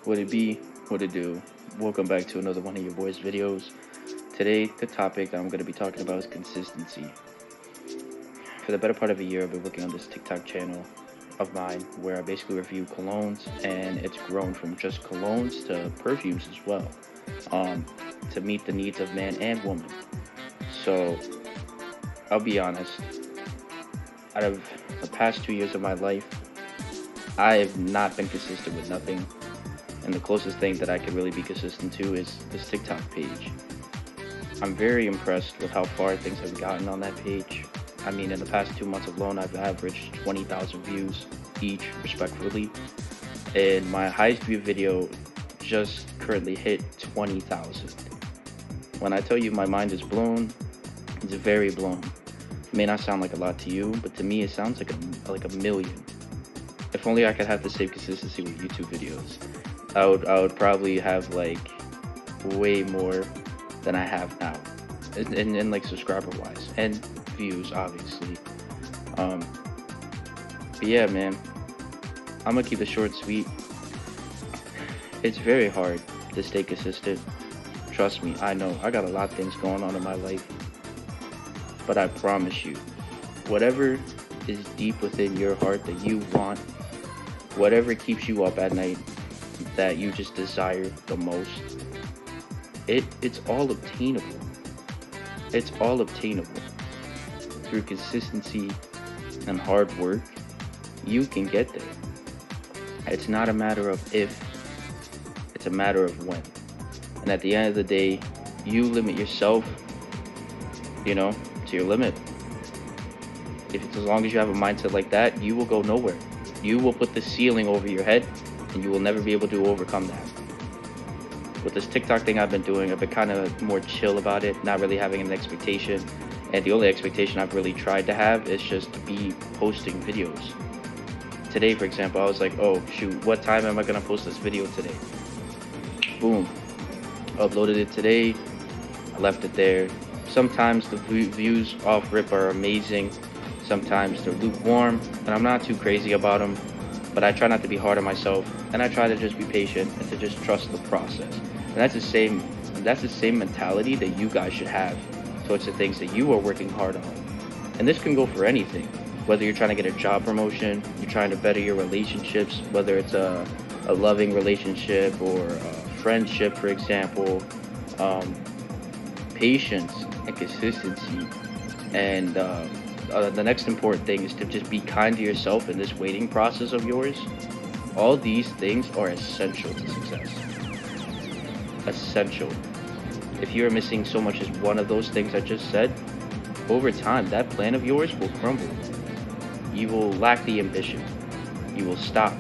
What it be? What it do? Welcome back to another one of your boys' videos. Today, the topic that I'm going to be talking about is consistency. For the better part of a year, I've been working on this TikTok channel of mine where I basically review colognes, and it's grown from just colognes to perfumes as well, um, to meet the needs of man and woman. So, I'll be honest, out of the past 2 years of my life, I have not been consistent with nothing. And the closest thing that I could really be consistent to is this TikTok page. I'm very impressed with how far things have gotten on that page. I mean, in the past 2 months alone, I've averaged 20,000 views each, respectfully. And my highest view video just currently hit 20,000. When I tell you my mind is blown, it's very blown. It may not sound like a lot to you, but to me, it sounds like a million. If only I could have the same consistency with YouTube videos. I would probably have like way more than I have now, and like subscriber wise and views, obviously. Um, but yeah, man, I'm gonna keep it short, and sweet. It's very hard to stay consistent. Trust me, I know. I got a lot of things going on in my life, but I promise you, whatever is deep within your heart that you want, whatever keeps you up at night, that you just desire the most, it's all obtainable. It's all obtainable through consistency and hard work. You can get there. It's not a matter of if, it's a matter of when. And at the end of the day, you limit yourself, to your limit. If it's as long as you have a mindset like that, you will go nowhere. You will put the ceiling over your head, and you will never be able to overcome that. With this TikTok thing I've been doing, I've been kind of more chill about it, not really having an expectation. And the only expectation I've really tried to have is just to be posting videos. Today, for example, I was like, oh shoot, what time am I gonna post this video today? Boom, uploaded it today, I left it there. Sometimes the views off rip are amazing, sometimes they're lukewarm, and I'm not too crazy about them. But I try not to be hard on myself, and I try to just be patient and to just trust the process. And that's the same mentality that you guys should have towards the things that you are working hard on. And this can go for anything, whether you're trying to get a job promotion, you're trying to better your relationships, whether it's a loving relationship or a friendship, for example. Patience and consistency, and the next important thing is to just be kind to yourself in this waiting process of yours. All these things are essential to success. Essential. If you're missing so much as one of those things I just said, over time, that plan of yours will crumble. You will lack the ambition. You will stop.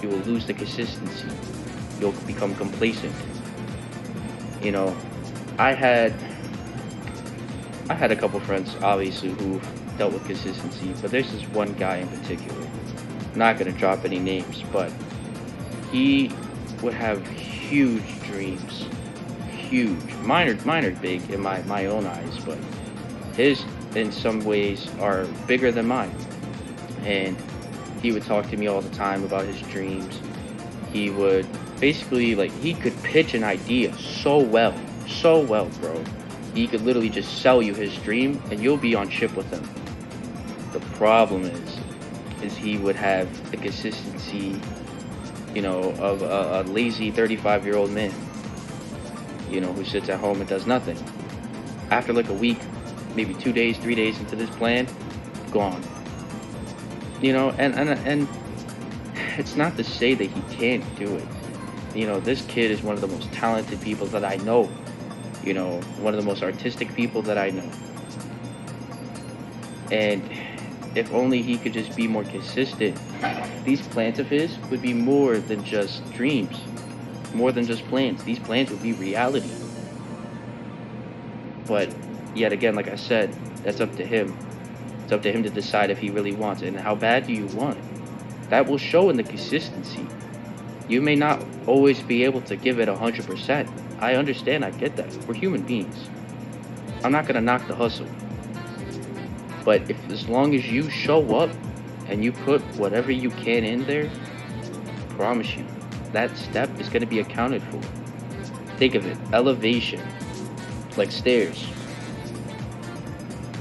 You will lose the consistency. You'll become complacent. You know, I had a couple friends, obviously, who dealt with consistency, but there's this one guy in particular. I'm not gonna drop any names, but he would have huge dreams, huge, minor, big in my own eyes, but his in some ways are bigger than mine. And he would talk to me all the time about his dreams. He would basically, like, he could pitch an idea so well, bro. He could literally just sell you his dream and you'll be on ship with him. The problem is he would have the consistency, of a lazy 35-year-old man, who sits at home and does nothing. After like a week, maybe 2 days, 3 days into this plan, gone. And it's not to say that he can't do it. This kid is one of the most talented people that I know. One of the most artistic people that I know. And if only he could just be more consistent, these plans of his would be more than just dreams, more than just plans. These plans would be reality. But yet again, like I said, that's up to him. It's up to him to decide if he really wants it. And how bad do you want it? That will show in the consistency. You may not always be able to give it 100%. I understand, I get that. We're human beings. I'm not gonna knock the hustle. But as long as you show up and you put whatever you can in there, promise you, that step is going to be accounted for. Think of it, elevation, like stairs.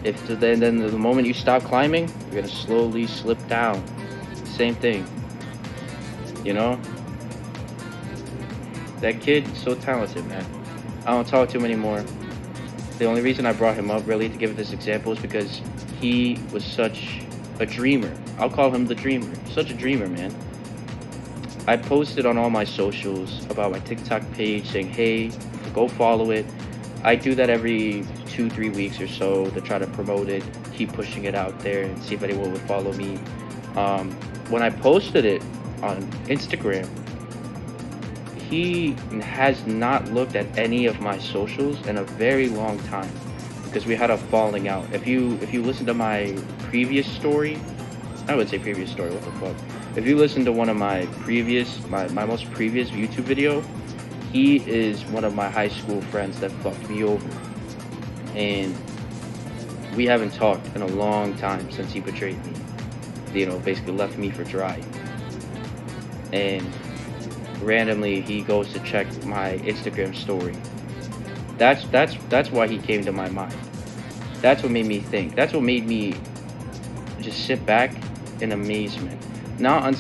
If then the moment you stop climbing, you're gonna slowly slip down. Same thing, you know. That kid is so talented, man. I don't talk to him anymore. The only reason I brought him up really to give this example is because he was such a dreamer. I'll call him the dreamer. Such a dreamer, man. I posted on all my socials about my TikTok page saying, hey, go follow it. I do that every 2-3 weeks or so to try to promote it, keep pushing it out there and see if anyone would follow me. When I posted it on Instagram, he has not looked at any of my socials in a very long time because we had a falling out. If you listen to my previous story, I would say previous story, what the fuck? If you listen to one of my most previous YouTube video, he is one of my high school friends that fucked me over. And we haven't talked in a long time since he betrayed me. You know, basically left me for dry. And randomly he goes to check my Instagram story. That's why he came to my mind. That's what made me think. That's what made me just sit back in amazement. Not on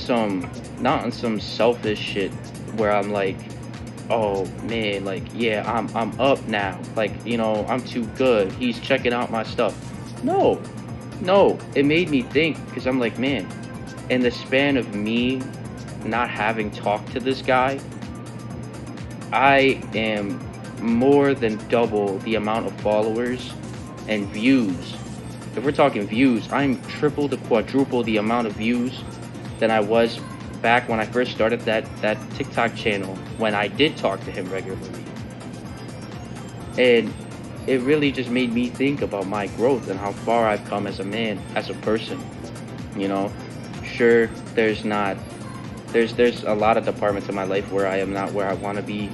some selfish shit where I'm like, oh man, like, yeah, I'm up now, like, you know, I'm too good, he's checking out my stuff. No, it made me think, because I'm like, man, in the span of me not having talked to this guy, I am more than double the amount of followers and views. If we're talking views, I'm triple to quadruple the amount of views than I was back when I first started that TikTok channel, when I did talk to him regularly. And it really just made me think about my growth and how far I've come as a man, as a person. You know, sure, there's a lot of departments in my life where I am not where I want to be.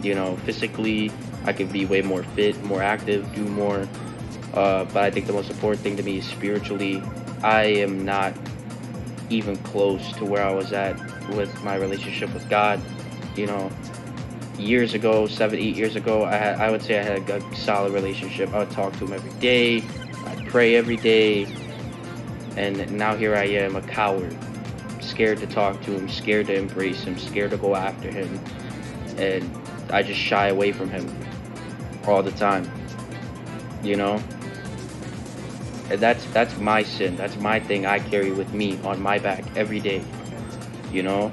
You know, physically, I could be way more fit, more active, do more. But I think the most important thing to me is spiritually. I am not even close to where I was at with my relationship with God. You know, years ago, 7-8 years ago, I would say I had a solid relationship. I would talk to him every day, I'd pray every day, and now here I am, a coward, scared to talk to him, scared to embrace him, scared to go after him, and I just shy away from him all the time, you know. And that's my sin. That's my thing I carry with me on my back every day, you know.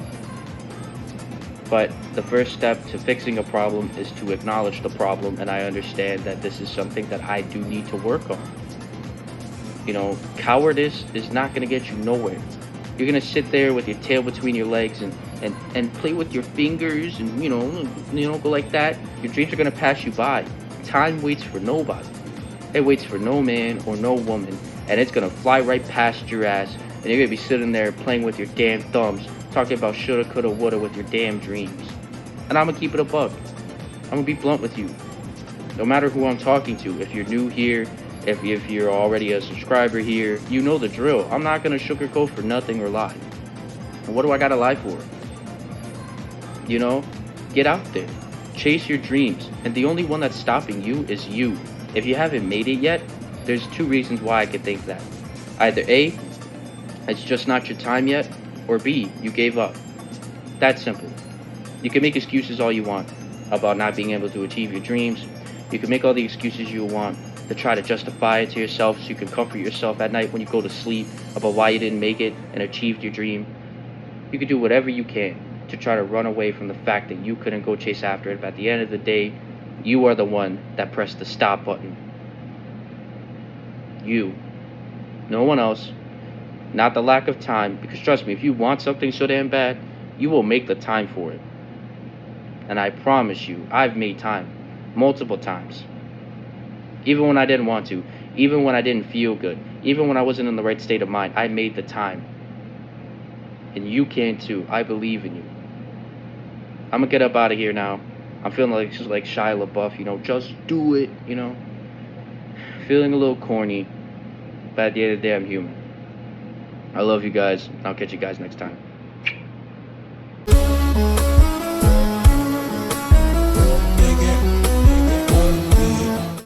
But the first step to fixing a problem is to acknowledge the problem, and I understand that this is something that I do need to work on. You know, cowardice is not going to get you nowhere. You're going to sit there with your tail between your legs and play with your fingers and, you know, go like that. Your dreams are going to pass you by. Time waits for nobody. It waits for no man or no woman, and it's going to fly right past your ass, and you're going to be sitting there playing with your damn thumbs, talking about shoulda, coulda, woulda with your damn dreams. And I'm going to keep it a buck. I'm going to be blunt with you. No matter who I'm talking to, if you're new here, if you're already a subscriber here, you know the drill. I'm not going to sugarcoat for nothing or lie. And what do I got to lie for? You know, get out there. Chase your dreams. And the only one that's stopping you is you. If you haven't made it yet, there's 2 reasons why I could think that. Either A, it's just not your time yet, or B, you gave up. That's simple. You can make excuses all you want about not being able to achieve your dreams. You can make all the excuses you want to try to justify it to yourself so you can comfort yourself at night when you go to sleep about why you didn't make it and achieved your dream. You can do whatever you can to try to run away from the fact that you couldn't go chase after it, but at the end of the day, you are the one that pressed the stop button. You. No one else. Not the lack of time. Because trust me, if you want something so damn bad, you will make the time for it. And I promise you, I've made time. Multiple times. Even when I didn't want to. Even when I didn't feel good. Even when I wasn't in the right state of mind. I made the time. And you can too. I believe in you. I'm gonna get up out of here now. I'm feeling like just like Shia LaBeouf, you know, just do it, you know. Feeling a little corny, but at the end of the day, I'm human. I love you guys. I'll catch you guys next time.